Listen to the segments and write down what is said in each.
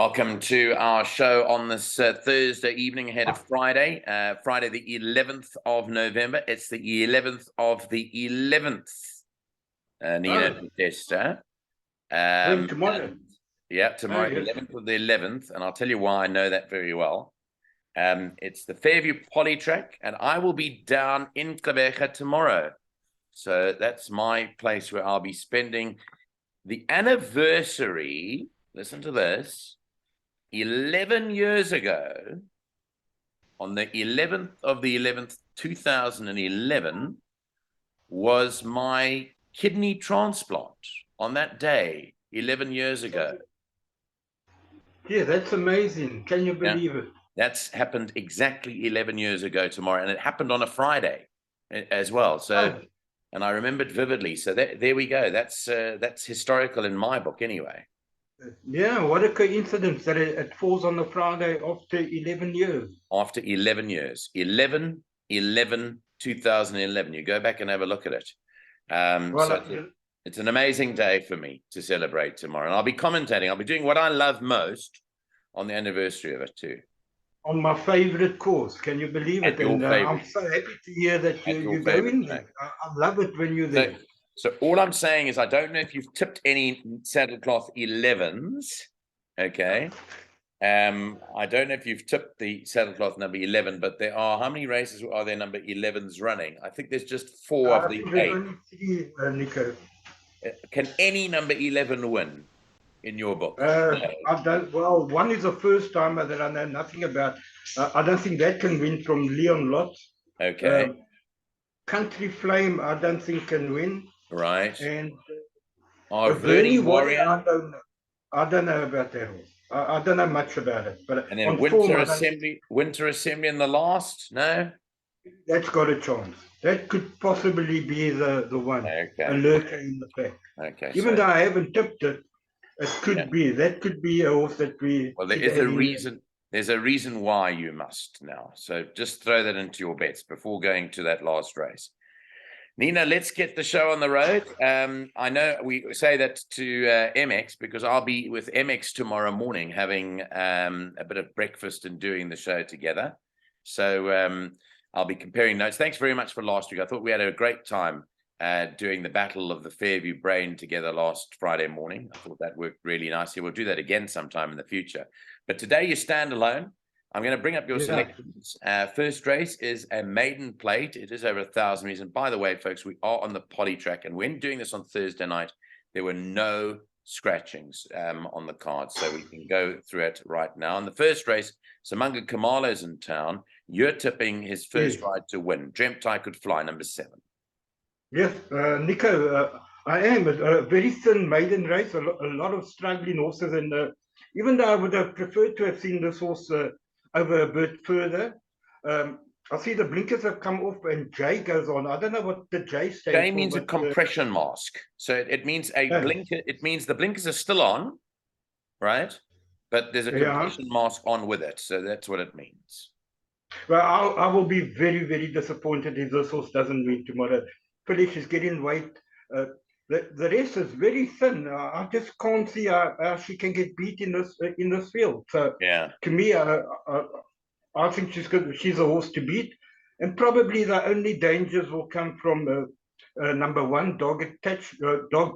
Welcome to our show on this Thursday evening ahead of Friday, Friday the 11th of November. It's the 11th of the 11th, Nino Podesta. Tomorrow. Tomorrow, yes. 11th of the 11th, and I'll tell you why I know that very well. It's the Fairview Polytrack, and I will be down in Gqeberha tomorrow. So that's my place where I'll be spending the anniversary. Listen to this. 11 years ago, on the 11th of the 11th, 2011, was my kidney transplant on that day, 11 years ago. Yeah, that's amazing. Can you believe it? That's happened exactly 11 years ago tomorrow, and it happened on a Friday as well. So, and I remember it vividly. So there we go. That's historical in my book anyway. Yeah, what a coincidence that it falls on the Friday after 11 years. After 11 years. 11/11/2011. You go back and have a look at it. It's an amazing day for me to celebrate tomorrow. And I'll be commentating. I'll be doing what I love most on the anniversary of it too. On my favorite course. Can you believe it? And I'm so happy to hear that you're going there. I love it when you're there. So all I'm saying is I don't know if you've tipped any saddlecloth 11s, okay? I don't know if you've tipped the saddlecloth number 11, but there are, how many races are there number 11s running? I think there's just 4 of the 8. Only 3, Nico. Can any number 11 win in your book? I don't. Well, one is a first timer that I know nothing about. I don't think that can win from Leon Lott. Okay. Country Flame, I don't think can win. Right. And Burning Warrior. I don't know about that horse. I don't know much about it. But and then Winter Assembly in the last, no? That's got a chance. That could possibly be the one. Okay. A lurker in the pack. Okay. Even though I haven't tipped it, it could be. That could be a horse that we. Well, there is a reason. There's a reason why you must now. So just throw that into your bets before going to that last race. Nina, let's get the show on the road. I know we say that to MX because I'll be with MX tomorrow morning having a bit of breakfast and doing the show together. So I'll be comparing notes. Thanks very much for last week. I thought we had a great time doing the Battle of the Fairview Brain together last Friday morning. I thought that worked really nicely. We'll do that again sometime in the future. But today you stand alone. I'm going to bring up your selections. First race is a maiden plate. It is over 1,000 meters. And by the way, folks, we are on the Polytrack. And when doing this on Thursday night, there were no scratchings on the card. So we can go through it right now. In the first race, Samanga Kamalo's in town. You're tipping his first ride to win. Dreamt I Could Fly, number 7. Yes, Nico, I am. A very thin maiden race. A lot of struggling horses. And even though I would have preferred to have seen this horse over a bit further. I see the blinkers have come off and J goes on. I don't know what the J stands for. J means a compression mask. So it means a blinker. It means the blinkers are still on, right? But there's a compression mask on with it. So that's what it means. Well, I will be very, very disappointed if this horse doesn't win tomorrow. Phyllis is getting weight. The rest is very thin. I just can't see how she can get beat in this field. So to me, I think she's a horse to beat, and probably the only dangers will come from number 1, dog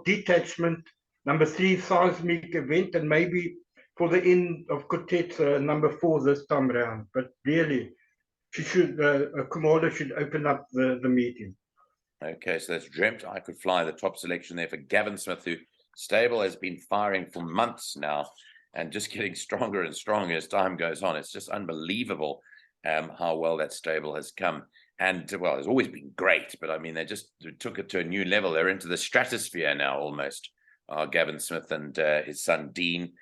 detachment, number 3, seismic event, and maybe for the end of Quartet's number 4 this time around. But really, she should Kamala should open up the meeting. Okay, so that's Dreamt I Could Fly, the top selection there for Gavin Smith, who stable has been firing for months now and just getting stronger and stronger as time goes on. It's just unbelievable how well that stable has come. And, well, it's always been great, but, I mean, they just took it to a new level. They're into the stratosphere now almost, Gavin Smith and his son Dean.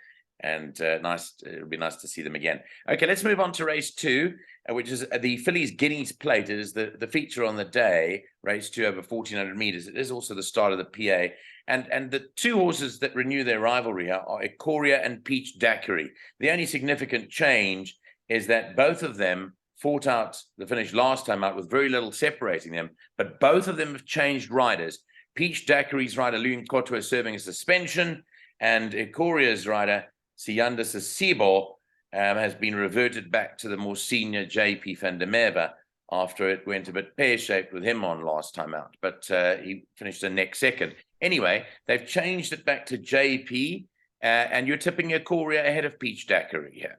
And it'll be nice to see them again. Okay, let's move on to race 2, which is the Fillies Guineas Plate. It is the feature on the day, race 2 over 1,400 meters. It is also the start of the PA. And the 2 horses that renew their rivalry are Ikoria and Peach Daiquiri. The only significant change is that both of them fought out the finish last time out with very little separating them, but both of them have changed riders. Peach Daiquiri's rider, Luyin Koto, is serving a suspension, and Ikoria's rider, Sianda Sisibo has been reverted back to the more senior JP van der Merwe after it went a bit pear-shaped with him on last time out. But he finished the next second. Anyway, they've changed it back to JP, and you're tipping your Ikoria ahead of Peach Daiquiri here.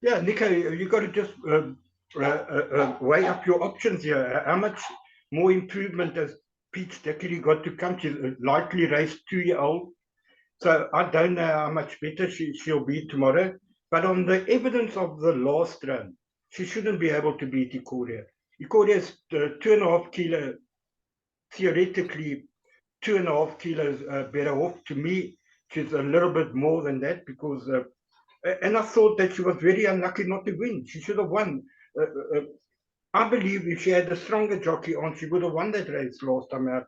Yeah, Nico, you got to just weigh up your options here. How much more improvement has Peach Daiquiri got to come? She's a lightly raced 2-year-old. So I don't know how much better she'll be tomorrow. But on the evidence of the last run, she shouldn't be able to beat Ikoria. Ikoria's 2.5 kilo, theoretically 2.5 kilos better off. To me, she's a little bit more than that because, and I thought that she was very unlucky not to win. She should have won. I believe if she had a stronger jockey on, she would have won that race last time out,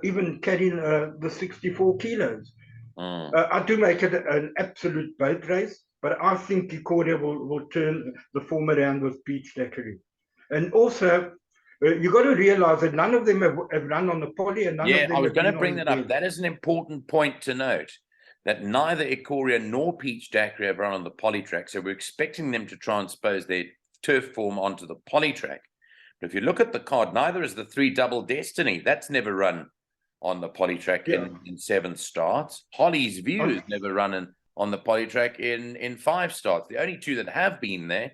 even carrying the 64 kilos. I do make it an absolute boat race, but I think Ikoria will turn the form around with Peach Daiquiri. And also, you got to realize that none of them have run on the poly, and none of them I was have going to been bring on that the up. bench. That is an important point to note, that neither Ikoria nor Peach Daiquiri have run on the Polytrack, so we're expecting them to transpose their turf form onto the Polytrack. But if you look at the card, neither is the 3 Double Destiny. That's never run on the Polytrack in 7 starts. Holly's View has never run on the Polytrack in 5 starts. The only 2 that have been there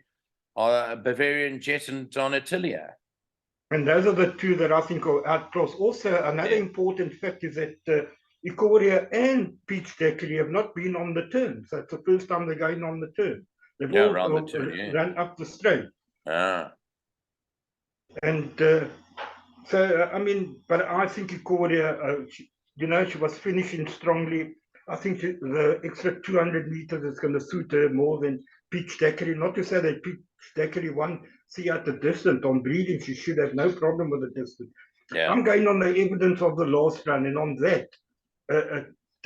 are Bavarian Jet and Donatilia. And those are the 2 that I think are outcrossed. Also, another important fact is that Ikoria and Peach Daiquiri have not been on the turn. So it's the first time they're going on the turn. They've all run up the straight. And so, I mean, but I think Ikoria, she was finishing strongly. I think the extra 200 meters is going to suit her more than Peach Daiquiri. Not to say that Peach Daiquiri won, see at the distance on breeding, she should have no problem with the distance. I'm going on the evidence of the last run, and on that,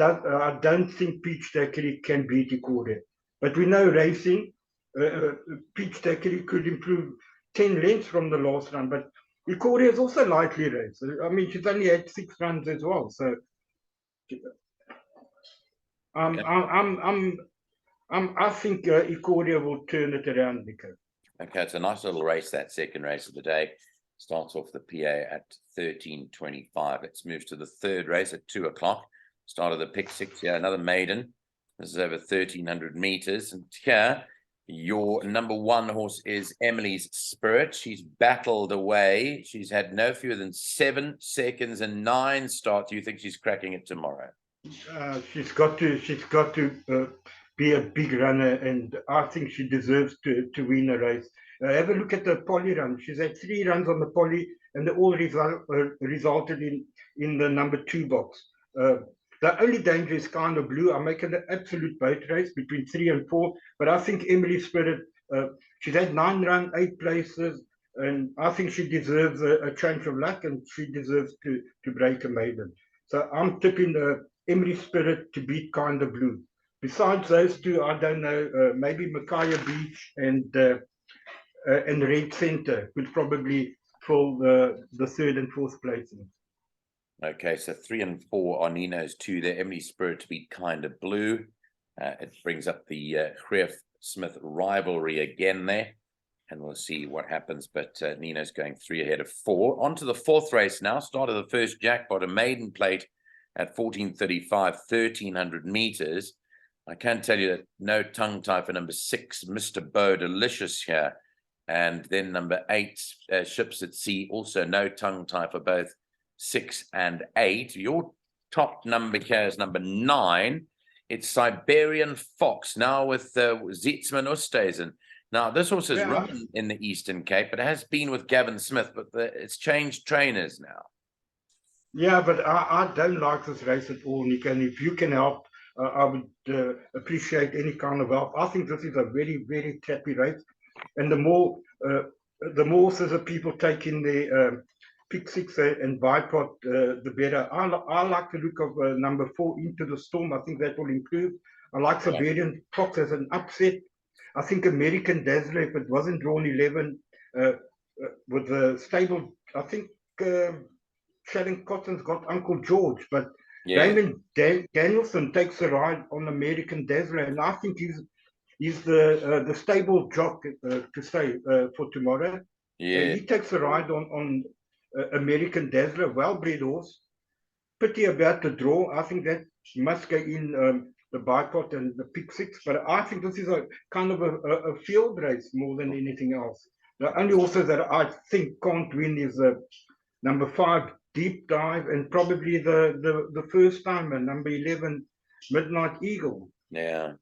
I don't think Peach Daiquiri can beat Ikoria. But we know racing, Peach Daiquiri could improve 10 lengths from the last run, but Ikoria is also lightly raced. I mean, she's only had 6 runs as well. So I think Ikoria will turn it around, Nico. Okay, it's a nice little race, that second race of the day. Starts off the PA at 13:25. Let's move to the 3rd race at 2 o'clock. Start of the pick 6 here, another maiden. This is over 1,300 meters. And here, your number 1 horse is Emily's Spirit. She's battled away. She's had no fewer than 7 seconds and 9 starts. Do you think she's cracking it tomorrow? She's got to be a big runner, and I think she deserves to win a race. Have a look at the poly run. She's had 3 runs on the poly, and they all resulted in the number 2 box. The only danger is Kind of Blue. I'm making an absolute boat race between 3 and 4, but I think Emily Spirit, she's had 9 runs, 8 places, and I think she deserves a change of luck, and she deserves to break a maiden. So I'm tipping Emily Spirit to beat Kind of Blue. Besides those 2, I don't know, maybe Micaiah Beach and Red Center could probably fill the 3rd and 4th placing. Okay, so 3 and 4 are Nino's 2 there. Emily Spirit to be Kind of Blue. It brings up the Greef Smith rivalry again there, and we'll see what happens. But Nino's going 3 ahead of 4. On to the 4th race now. Start of the first jackpot, a maiden plate at 14:35, 1,300 meters. I can tell you that no tongue tie for number 6, Mr. Bo Delicious here. And then number 8, Ships at Sea, also no tongue tie for both 6 and 8. Your top number here is number 9. It's Siberian Fox, now with Zietsman Oosthuizen. Now, this horse has run in the Eastern Cape, but it has been with Gavin Smith, but it's changed trainers now. Yeah, but I don't like this race at all, Nick. And if you can help, I would appreciate any kind of help. I think this is a very, very crappy race. And the more horses that people take in their pick 6 and bipod, the better. I like the look of number 4, Into the Storm. I think that will improve. I like Siberian Fox as an upset. I think American Dazzler, if it wasn't drawn 11, with the stable, I think Sharon Cotton's got Uncle George, but Yeah, Damon Danielson takes a ride on American Dazzler, and I think he's the stable jock to say for tomorrow. yeah, He takes a ride on American Dazzler, well-bred horse. Pity about the draw. I think that must go in the bipod and the pick six. But I think this is a kind of a field race more than anything else. The only horses that I think can't win is number 5, Deep Dive, and probably the first timer, number 11, Midnight Eagle. yeah.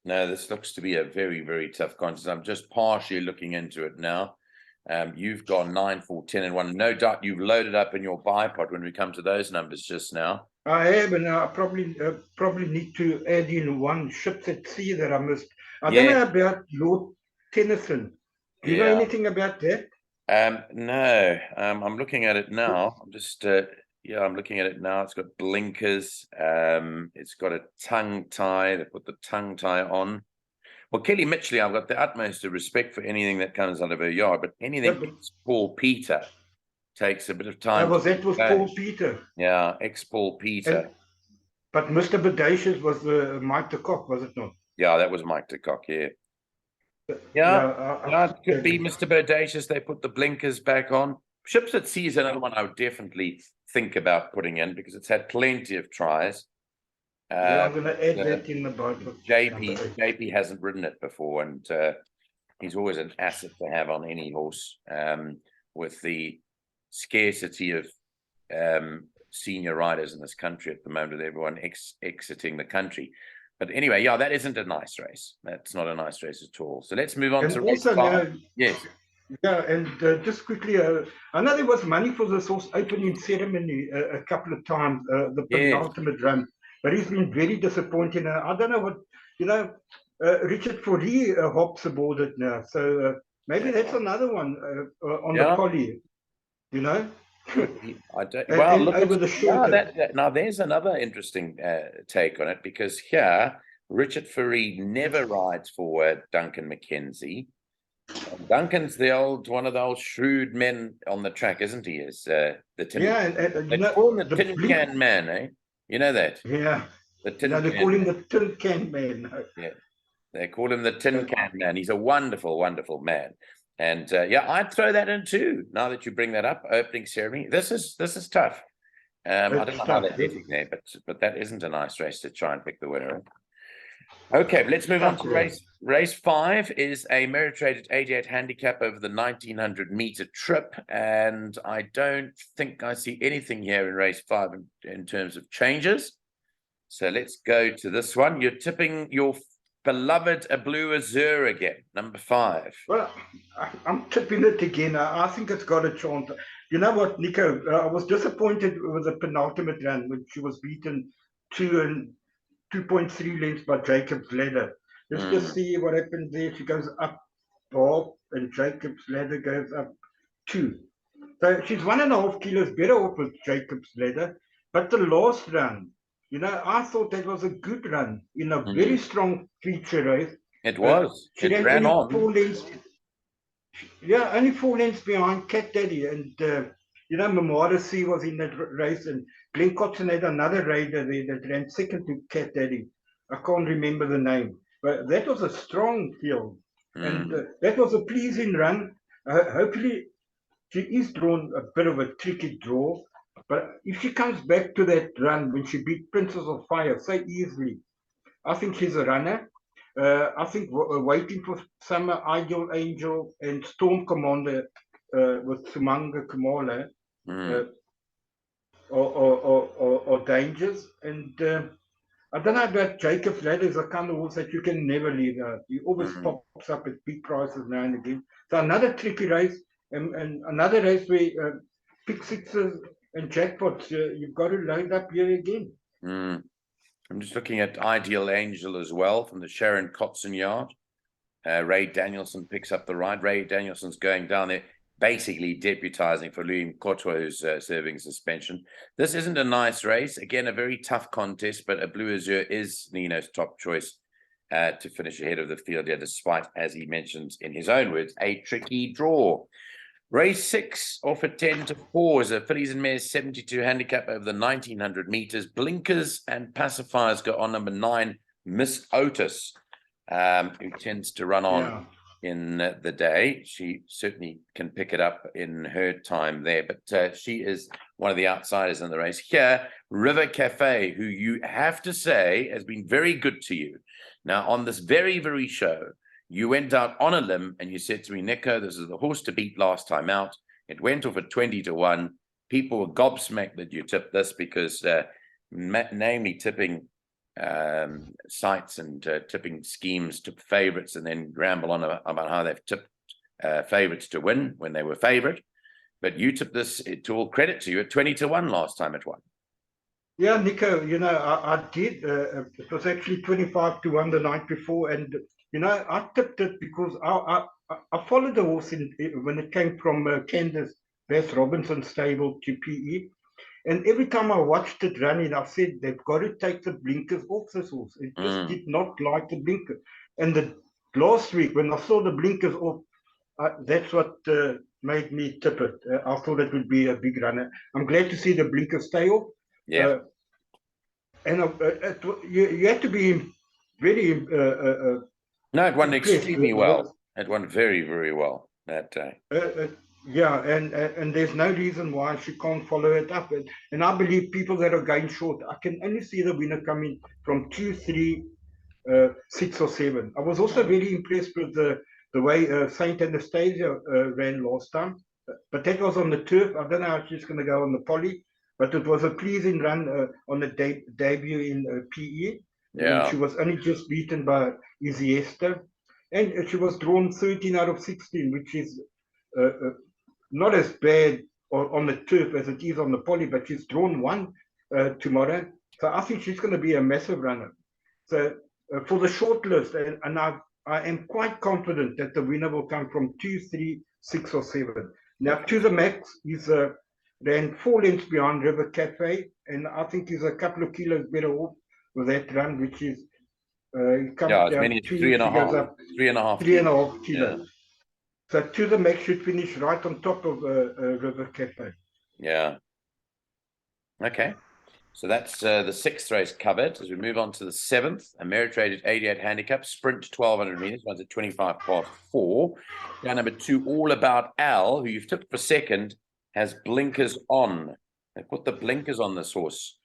No, this looks to be a very, very tough contest. I'm just partially looking into it now. You've gone 9, 4, 10, and 1. No doubt you've loaded up in your bipod when we come to those numbers just now. I have, and I probably need to add in one Ships at Sea that I missed. I don't know about Lord Tennyson. Do you know anything about that? No, I'm looking at it now. I'm just, I'm looking at it now. It's got blinkers. It's got a tongue tie. They put the tongue tie on. Well, Kelly Mitchley, I've got the utmost of respect for anything that comes out of her yard, but anything Paul Peter takes a bit of time. That was Paul Peter. Yeah, ex-Paul Peter. But Mr. Bodacious was Mike de Kock, was it not? Yeah, that was Mike de Kock, yeah. Yeah, it could be Mr. Bodacious. They put the blinkers back on. Ships at Sea is another one I would definitely think about putting in because it's had plenty of tries. I'm going to add that in the Bible. JP hasn't ridden it before, and he's always an asset to have on any horse. With the scarcity of senior riders in this country at the moment, with everyone exiting the country. But anyway, yeah, that isn't a nice race. That's not a nice race at all. So let's move on to race 5. Yes. Yeah, and just quickly, I know there was money for this horse opening ceremony a couple of times, the penultimate run, but he's been very disappointing. I don't know what, Richard Fourie hops aboard it now. So maybe that's another one on the poly, I don't. Well, look over the shoulder. Now, there's another interesting take on it because here Richard Fourie never rides for Duncan McKenzie. Duncan's one of the old shrewd men on the track, isn't he? Is the tin? Yeah, they call him the tin can man, eh? You know that? Yeah. The tin. They call him the tin can man. Yeah, they call him the tin can man. He's a wonderful, wonderful man. And I'd throw that in too. Now that you bring that up, opening ceremony, this is tough. I don't know how they're getting there, but that isn't a nice race to try and pick the winner. Okay, let's move on to race 5. Is a merit-rated 88 handicap over the 1900-meter trip, and I don't think I see anything here in race 5 in terms of changes. So let's go to this one. You're tipping your beloved A Blue Azure again, number 5. Well, I'm tipping it again. I think it's got a chance. You know what, Nico? I was disappointed with the penultimate run when she was beaten 2.3 lengths by Jacob's Ladder. Let's just see what happens there. She goes up half, and Jacob's Ladder goes up 2. So she's 1.5 kilos better off with Jacob's Ladder. But the last run, I thought that was a good run in a very strong feature race. It was. It ran on. 4 lengths. Yeah, only 4 lengths behind Cat Daddy. And, Memora C was in that race. And Glenn Cotson had another rider there that ran second to Cat Daddy. I can't remember the name. But that was a strong field. And that was a pleasing run. Hopefully, she is drawn a bit of a tricky draw. But if she comes back to that run when she beat Princess of Fire so easily, I think she's a runner. I think Waiting for Summer, Ideal Angel, and Storm Commander with Sumanga Kamala or dangers. And I don't know about Jacob's Ladder. Is a kind of horse that you can never leave out. He always pops up at big prices now and again. So another tricky race, and another race where pick sixes and jackpots, you've got to load up here again. I'm just looking at Ideal Angel as well from the Sharon Kotson yard. Ray Danielson picks up the ride. Ray Danielson's going down there, basically deputizing for Louis Mkotwa, who's serving suspension. This isn't a nice race. Again, a very tough contest, but A Blue Azure is Nino's top choice to finish ahead of the field here, despite, as he mentions in his own words, a tricky draw. Race 6 off at 10-4 is a fillies and mares 72 handicap over the 1900 meters. Blinkers and pacifiers go on number 9, Miss Otis, who tends to run on in the day. She certainly can pick it up in her time there, but she is one of the outsiders in the race. Here, River Cafe, who you have to say has been very good to you. Now, on this very, very show, you went out on a limb and you said to me, Nico, this is the horse to beat last time out. It went off at 20-1. People were gobsmacked that you tipped this because, namely tipping sites and tipping schemes to favorites and then ramble on about how they've tipped favorites to win when they were favorite. But you tipped this, to all credit to you, at 20-1 last time it won. Yeah, Nico, you know, I did. It was actually 25-1 the night before. And, you know, I tipped it because I followed the horse when it came from Candace Bass Robinson stable to PE. And every time I watched it running, I said, they've got to take the blinkers off this horse. It just did not like the blinker. And the last week, when I saw the blinkers off, that's what made me tip it. I thought it would be a big runner. I'm glad to see the blinkers stay off. Yeah. And you have to be very... no, it won extremely well. It won very, very well that day. Yeah, and there's no reason why she can't follow it up. And I believe people that are going short, I can only see the winner coming from 2, 3, 6 or 7. I was also very impressed with the way Saint Anastasia ran last time. But that was on the turf. I don't know how she's going to go on the poly. But it was a pleasing run on the debut in PE. Yeah. And she was only just beaten by Izzy Esther. And she was drawn 13 out of 16, which is not as bad on the turf as it is on the poly, but she's drawn 1 tomorrow. So I think she's going to be a massive runner. So for the short list, and I am quite confident that the winner will come from 2, 3, 6 or 7. Now, to the max, he's ran 4 lengths behind River Cafe, and I think he's a couple of kilos better off with that run, which is he comes as down many as 3.5 kilos. Yeah. So to the max should finish right on top of River Cafe. Yeah. Okay. So that's the 6th race covered. As we move on to the 7th, a merit-rated 88 handicap, sprint 1200 meters, runs at 25-4. Now, number 2, All About Al, who you've tipped for second, has blinkers on. They put the blinkers on this horse.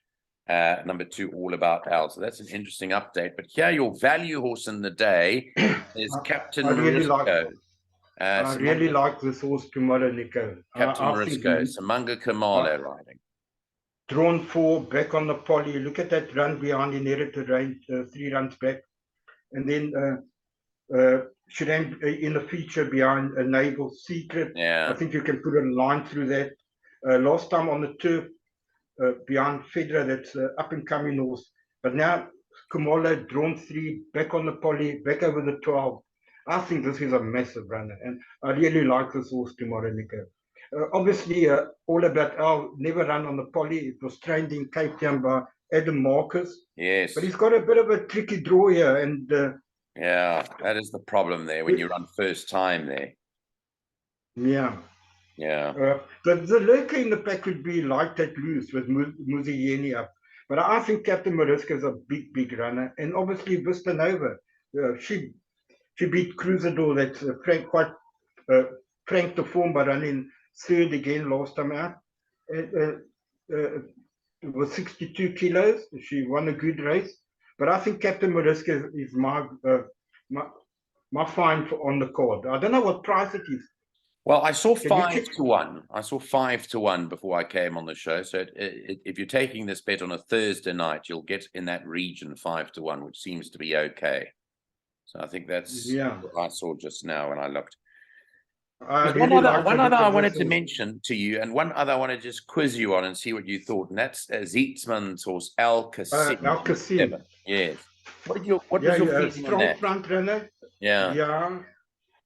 Number 2, All About Al. So that's an interesting update. But here, your value horse in the day is Captain Morisco. I really like this horse tomorrow, Nico. Captain Morisco, Samanga Kamala riding. Drawn 4, back on the poly. Look at that run behind Inherited Range, 3 runs back. And then she ran in the feature behind a Naval Secret. Yeah. I think you can put a line through that. Last time on the turf, behind Fedra, that's up and coming horse. But now Kamala drawn 3, back on the poly, back over the 12. I think this is a massive runner, and I really like this horse tomorrow, Nico. Obviously, All About Al never run on the poly. It was trained in Cape Town by Adam Marcus. Yes. But he's got a bit of a tricky draw here, and yeah, that is the problem there when you run first time there. Yeah. Yeah. The lurker in the pack would be Like That Loose with Muzieni up. But I think Captain Morisco is a big, big runner. And obviously Vista Nova, she beat Cruisador. That's quite frank the form by running 3rd again last time out. It was 62 kilos. She won a good race. But I think Captain Morisco is my find on the card. I don't know what price it is. Well, I saw 5-1. I saw 5-1 before I came on the show. So if you're taking this bet on a Thursday night, you'll get in that region 5-1, which seems to be okay. So I think that's what I saw just now when I looked. One other I wanted to mention to you, and one other I want to just quiz you on and see what you thought, and that's Zietzman's horse, Al Kassim. Al Kassim. Yes. What was your feeling strong on that? Front runner. Yeah. Yeah.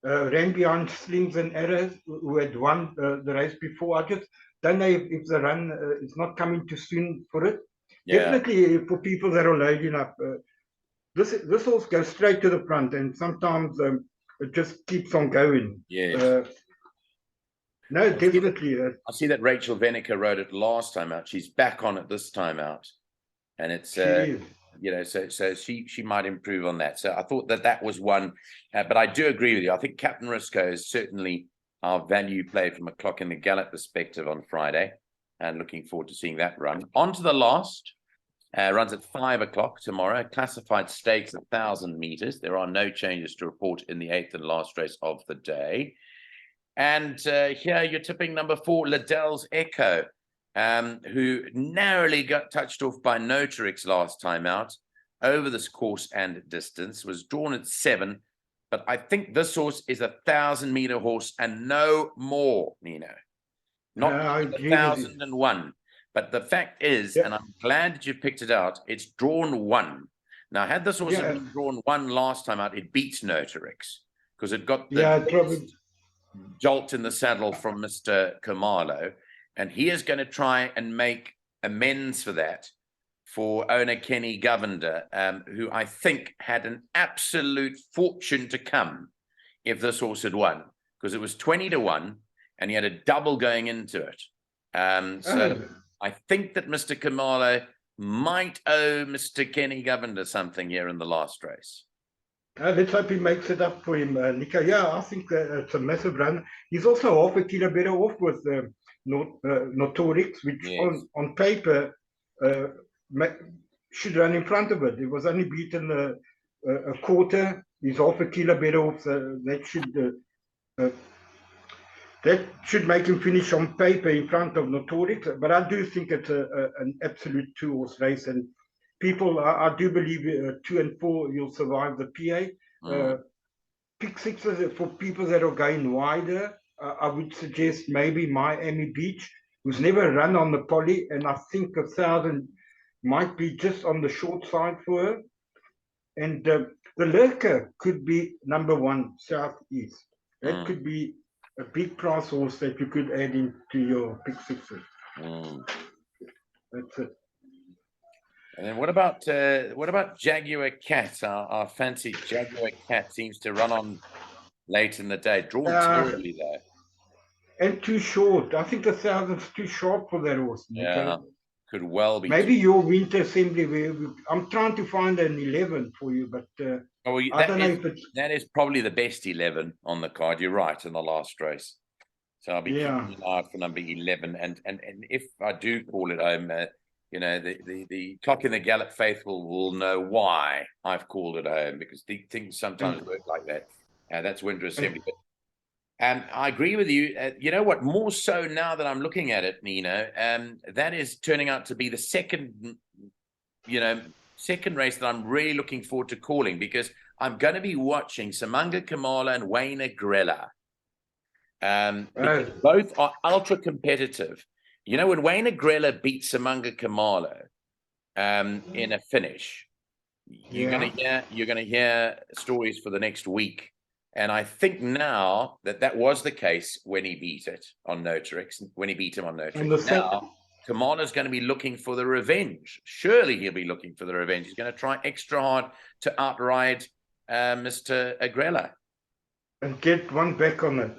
Ran behind Slings and Arrows, who had won the race before. I just don't know if the run is not coming too soon for it. Yeah. Definitely for people that are loading up. This horse goes straight to the front, and sometimes it just keeps on going. Yes. No, definitely. I see that Rachel Veneker rode it last time out. She's back on it this time out, and it's She is. so she might improve on that. So I thought that was one, but I do agree with you. I think Captain Risco is certainly our value play from a clock in the gallop perspective on Friday, and looking forward to seeing that run. On to the last. Runs at 5 o'clock tomorrow. Classified stakes 1,000 meters. There are no changes to report in the 8th and last race of the day. And here you're tipping number 4, Liddell's Echo, who narrowly got touched off by Notarix last time out over this course and distance. Was drawn at 7, but I think this horse is 1,000-meter horse and no more, Nino. Not 1,001. But the fact is, and I'm glad that you picked it out, it's drawn 1. Now, had this horse been drawn 1 last time out, it beats Notarix because it got the jolt in the saddle from Mr. Kamalo, and he is going to try and make amends for that for owner Kenny Govender, who I think had an absolute fortune to come if this horse had won, because it was 20-1 and he had a double going into it. I think that Mr. Kamalo might owe Mr. Kenny Govender something here in the last race. Let's hope he makes it up for him, Nico. Yeah, I think it's a massive run. He's also half a kilo better off with Notarix, which on paper should run in front of it. It was only beaten a quarter. He's half a kilo better off, so that should make him finish on paper in front of Notarix. But I do think it's an absolute 2-horse race, and people, I do believe 2 and 4 you'll survive the PA. Pick sixes for people that are going wider. I would suggest maybe Miami Beach, who's never run on the poly, and I think 1,000 might be just on the short side for her. And the Lurker could be number 1 Southeast. That could be a big price horse that you could add into your pick sixes. That's it. And then what about Jaguar Cat? Our fancy Jaguar Cat seems to run on late in the day. Drawn terribly though. And too short. I think 1,000's too short for that horse. Yeah, could well be. Maybe your winter assembly. I'm trying to find an 11 for you, but I don't know if it's... That is probably the best 11 on the card. You're right, in the last race. So I'll be keeping an eye out for number 11. And if I do call it home, the clock in the gallop faithful will know why I've called it home, because things sometimes work like that. That's winter assembly. But I agree with you. You know what? More so now that I'm looking at it, Nino, that is turning out to be the second race that I'm really looking forward to calling, because I'm going to be watching Samanga Kamala and Wayne Agrella. Both are ultra competitive. You know, when Wayne Agrella beat Samanga Kamala in a finish, you're going to hear stories for the next week. And I think now that was the case when he beat it on Notarix, when he beat him on Notarix. Now, Kamala's going to be looking for the revenge. Surely he'll be looking for the revenge. He's going to try extra hard to outride Mr. Agrella. And get one back on it.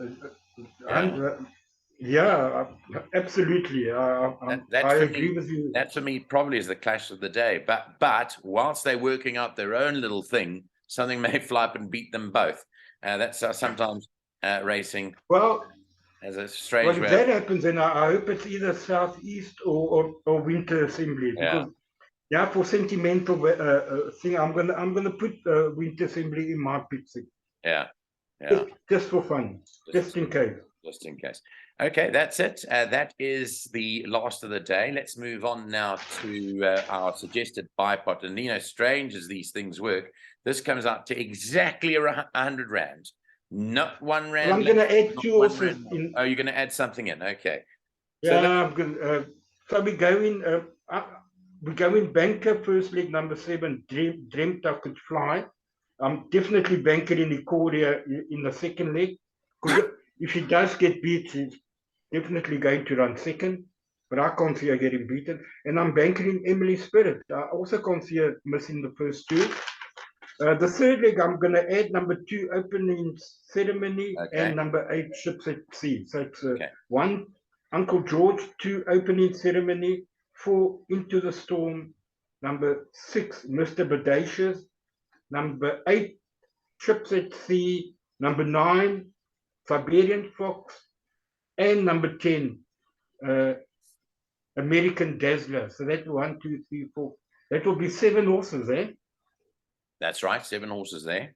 Yeah, absolutely. I agree with you. That for me probably is the clash of the day. But whilst they're working out their own little thing, something may fly up and beat them both. That's sometimes racing. Well, as a strange way. If that happens, then I hope it's either Southeast or Winter Assembly. Because, for sentimental thing, I'm gonna put Winter Assembly in my pick six. Yeah. Just for fun, just in case. Just in case. Okay, that's it. That is the last of the day. Let's move on now to our suggested buy pot. And Nino, strange as these things work, this comes out to exactly 100 rand. Not 1 rand. Well, I'm going to add 2 horses in. Oh, you're going to add something in. Okay. Yeah, I'm going. So we go in banker first leg number 7. Dreamt I Could Fly. I'm definitely banking in the Korea in the second leg. If she does get beat, she's definitely going to run second. But I can't see her getting beaten. And I'm banking in Emily Spirit. I also can't see her missing the first 2. The third leg, I'm going to add number 2, opening ceremony, Okay. and number 8, ships at sea. So it's Okay. 1, Uncle George, 2, opening ceremony, 4, into the storm, number 6, Mr. Bodacious, number 8, ships at sea, number 9, Siberian Fox, and number 10, American Dazzler. So that's 1, 2, 3, 4. That will be 7 horses, eh? That's right. 7 horses there.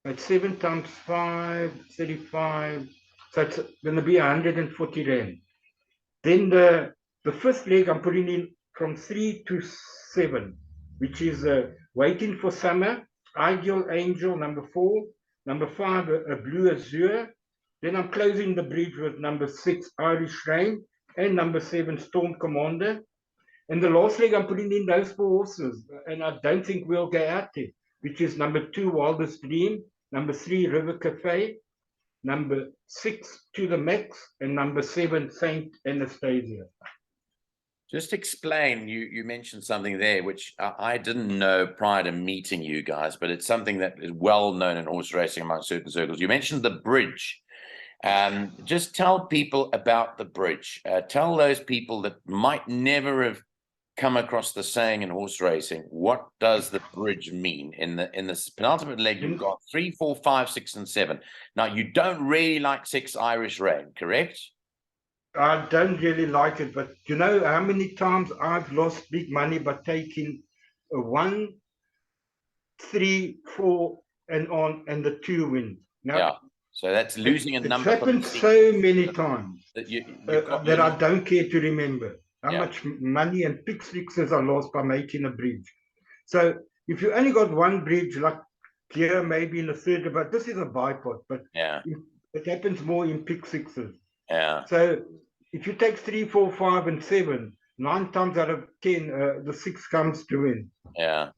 That's 7 times 5, 35. So it's going to be 140 rand. Then the fifth leg I'm putting in from 3 to 7, which is Waiting for Summer, Ideal Angel, number 4, number 5, a Blue Azure. Then I'm closing the bridge with number 6, Irish Rain, and number 7, Storm Commander. And the last leg I'm putting in those 4 horses, and I don't think we'll go out there, which is number 2, Wildest Dream, number 3, River Cafe, number 6, To the Max, and number 7, Saint Anastasia. Just explain, you mentioned something there, which I didn't know prior to meeting you guys, but it's something that is well known in horse racing among certain circles. You mentioned the bridge. Just tell people about the bridge. Tell those people that might never have come across the saying in horse racing, what does the bridge mean? In this penultimate leg, you've got 3, 4, 5, 6, and 7. Now, you don't really like 6 Irish Rain, correct? I don't really like it, but you know how many times I've lost big money by taking a 1, 3, 4, and the 2 win. Now, yeah. So that's losing a number. It's happened so many times that I don't care to remember how Yeah. much money and pick sixes I lost by making a bridge. So if you only got one bridge, like here, maybe in the third, but this is a bipod, but Yeah. it happens more in pick sixes. Yeah. So if you take 3, 4, 5, and 7, 9 times out of 10, the 6 comes to win. Yeah.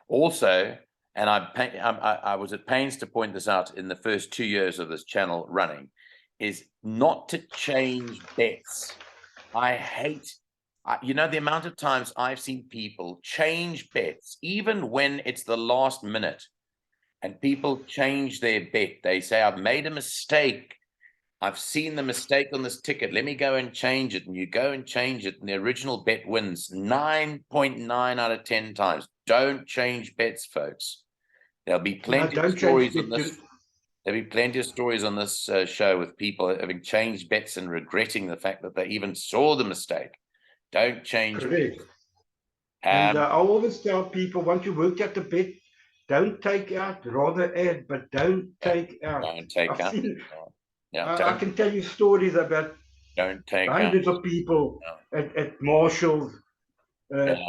Also, and I was at pains to point this out in the first 2 years of this channel running, is not to change bets. I hate, you know, the amount of times I've seen people change bets, even when it's the last minute, and people change their bet. They say, I've made a mistake. I've seen the mistake on this ticket. Let me go and change it. And you go and change it, and the original bet wins 9.9 out of 10 times. Don't change bets, folks. There'll be plenty of stories on this. There'll be plenty of stories on this show with people having changed bets and regretting the fact that they even saw the mistake. Don't change. Correct. And I always tell people, once you work out the bet, don't take out, rather add, but don't take out. Don't take out. I can tell you stories about don't take hundreds out. of people at Marshall's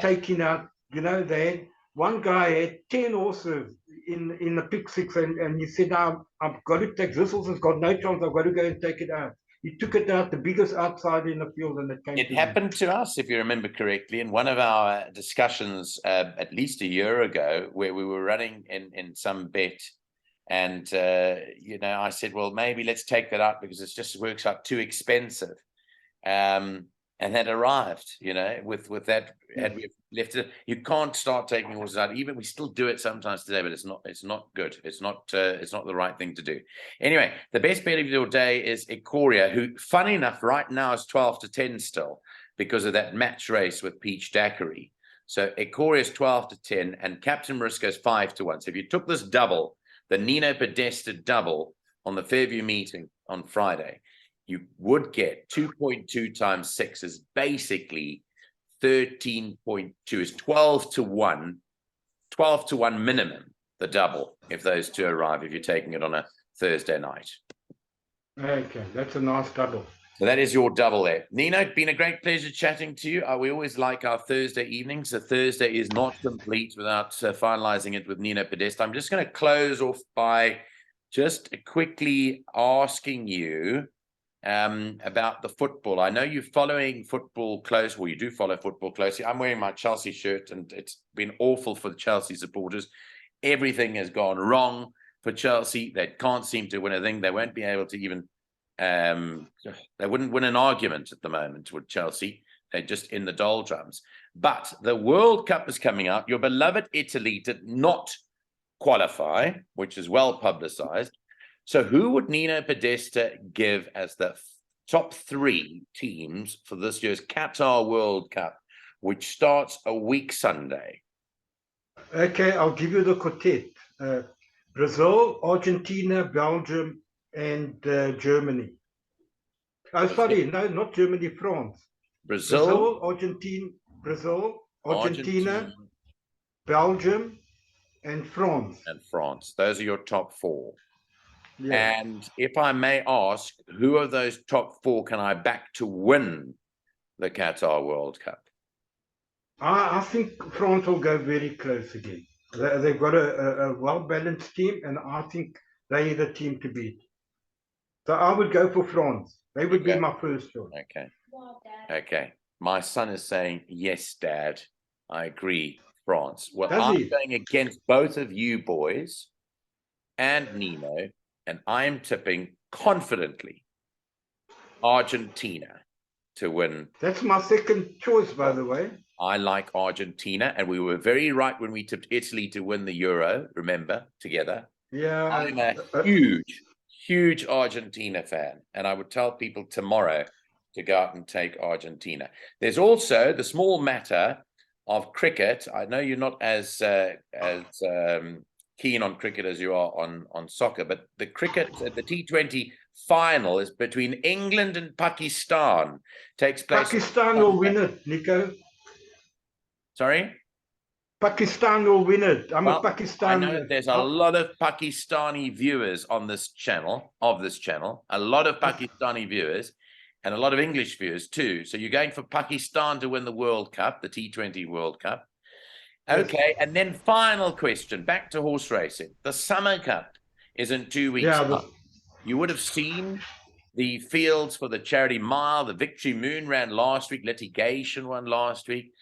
taking out, you know, they had, one guy had 10 horses in the pick six, and he said, now I've got to take this horse, has got no chance, I've got to go and take it out. He took it out, the biggest outsider in the field, and it came. It happened to us, if you remember correctly, in one of our discussions at least a year ago, where we were running in some bet. And, you know, I said, well, maybe let's take that out because it just works out too expensive. And that arrived, you know, with that, had we left it, you can't start taking horses out. Even we still do it sometimes today, but it's not good. It's not the right thing to do. Anyway, the best bet of your day is Ikoria, who, funny enough, right now is 12-10 still because of that match race with Peach Daiquiri. So Ikoria is 12-10 and Captain Mariska is 5-1. So if you took this double, the Nino Podesta double on the Fairview meeting on Friday, you would get 2.2 times 6 is basically 13.2, is 12-1, 12-1 minimum, the double, if those two arrive, if you're taking it on a Thursday night. Okay, that's a nice double. So that is your double there. Nino, it's been a great pleasure chatting to you. We always like our Thursday evenings. The Thursday is not complete without finalizing it with Nino Podesta. I'm just going to close off by just quickly asking you about the football. I know you're following football close. Well, you do follow football closely. I'm wearing my Chelsea shirt, and it's been awful for the Chelsea supporters. Everything has gone wrong for Chelsea. They can't seem to win a thing. They won't be able to even, they wouldn't win an argument at the moment with Chelsea. They're just in the doldrums. But the World Cup is coming out. Your beloved Italy did not qualify, which is well publicized. So who would Nino Podesta give as the top 3 teams for this year's Qatar World Cup, which starts a week Sunday? Okay, I'll give you the quartet. Brazil, Argentina, Belgium, and Germany. Oh, sorry, no, not Germany, France. Brazil, Argentina, Belgium, and France. Those are your top 4. Yeah. And if I may ask, who of those top 4 can I back to win the Qatar World Cup? I think France will go very close again. They've got a well-balanced team, and I think they're the team to beat. So I would go for France. They would be my first choice. Okay. Okay. My son is saying, yes, Dad. I agree, France. Well, I'm going against both of you boys and Nino, and I'm tipping confidently Argentina to win. That's my second choice, by the way. I like Argentina, and we were very right when we tipped Italy to win the Euro, remember, together. Yeah. I'm a huge Argentina fan, and I would tell people tomorrow to go out and take Argentina. There's also the small matter of cricket. I know you're not as keen on cricket as you are on soccer, but the cricket, the T20 final is between England and Pakistan. Takes place. Pakistan will win it, Nico. Sorry? Pakistan will win it. I'm a Pakistani. I know there's a lot of Pakistani viewers on this channel, a lot of Pakistani viewers, and a lot of English viewers too. So you're going for Pakistan to win the World Cup, the T20 World Cup. Okay, yes. And then final question, back to horse racing. The Summer Cup is in 2 weeks. Yeah, you would have seen the fields for the Charity Mile, the Victory Moon ran last week, Litigation won last week.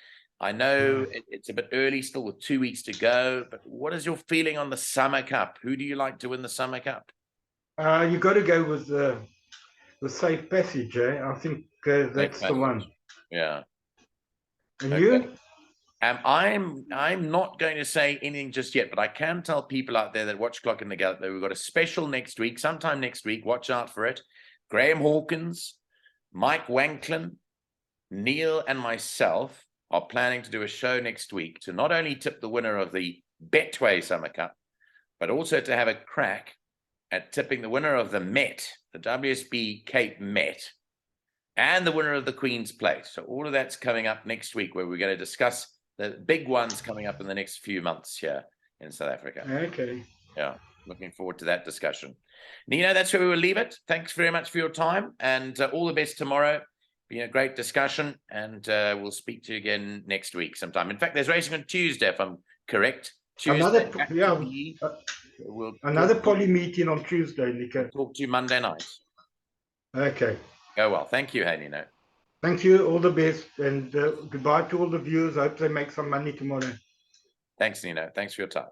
I know it's a bit early still with 2 weeks to go, but what is your feeling on the Summer Cup? Who do you like to win the Summer Cup? You got to go with the Safe Passage, eh? I think that's the one. Yeah. And you? I'm not going to say anything just yet, but I can tell people out there that watch Clock in the Gallop that we've got a special next week, sometime next week. Watch out for it. Graham Hawkins, Mike Wanklin, Neil, and myself are planning to do a show next week to not only tip the winner of the Betway Summer Cup, but also to have a crack at tipping the winner of the Met, the WSB Cape Met, and the winner of the Queen's Plate. So all of that's coming up next week, where we're going to discuss the big ones coming up in the next few months here in South Africa. Okay. Yeah, looking forward to that discussion. Nino, that's where we will leave it. Thanks very much for your time, and all the best tomorrow. Been a great discussion, and we'll speak to you again next week sometime. In fact, there's racing on Tuesday, if I'm correct. Tuesday, another poly meeting on Tuesday, Nico. Talk to you Monday night. Okay. Go well. Thank you, hey, Nino. Thank you. All the best, and goodbye to all the viewers. I hope they make some money tomorrow. Thanks, Nino. Thanks for your time.